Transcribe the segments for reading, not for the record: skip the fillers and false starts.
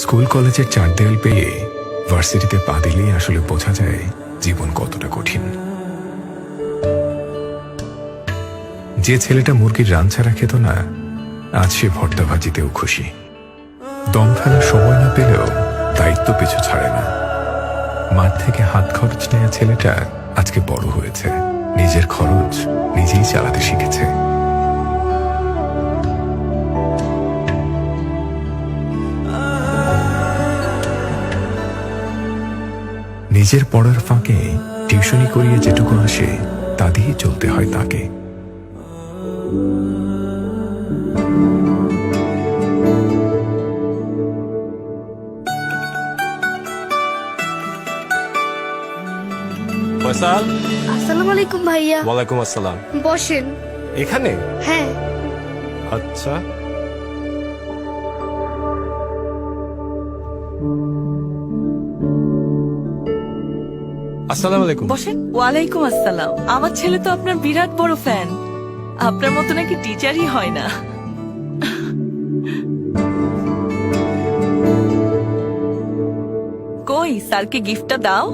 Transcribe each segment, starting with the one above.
School কলেজের চার দেয়াল পেয়ে ভার্সিটিতে পা দিলেই আসলে বোঝা যায় জীবন কতটা কঠিন। যে ছেলেটা মুরগির রান ছাড়া খেত না, আজ সে ভর্তা ভাজিতেও খুশি। দম ফেলার সময় না পেলেও দায়িত্ব পিছু ছাড়ে না। মাঠ থেকে হাত খরচ নেওয়া ছেলেটা আজকে বড় হয়েছে, নিজের খরচ নিজেই চালাতে শিখেছে। নিজের পড়ার ফাঁকে টিউশনি করিয়ে যেটুকু আসে তা দিয়ে চলতে হয় তাকে। ফয়সাল। আসসালামু আলাইকুম ভাইয়া। ওয়ালাইকুম আসসালাম। বসেন। এখানে? হ্যাঁ। আচ্ছা। আসসালামু আলাইকুম। বসেন। ওয়ালাইকুম আসসালাম। আমার ছেলে তো আপনার বিরাট বড় ফ্যান। আপনার মতো নাকি টিচারই হয় না। কই স্যারকে গিফটটা দাও।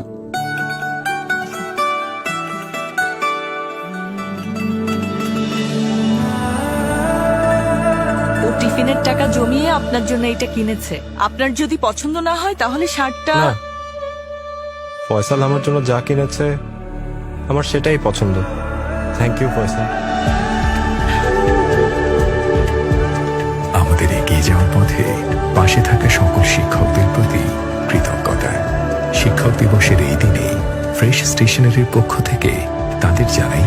ও টিফিনের টাকা জমিয়ে আপনার জন্য এটা কিনেছে। আপনার যদি পছন্দ না হয় তাহলে শার্টটা। না, ফয়সাল আমার জন্য যা কিনেছে আমার সেটাই পছন্দ। Thank you Faisal. আমাদের এগিয়ে যাওয়ার পথে পাশে থাকা সকল শিক্ষকদের প্রতি কৃতজ্ঞতা। শিক্ষক দিবসের এই দিনে ফ্রেশ স্টেশনারির পক্ষ থেকে তাদের জানাই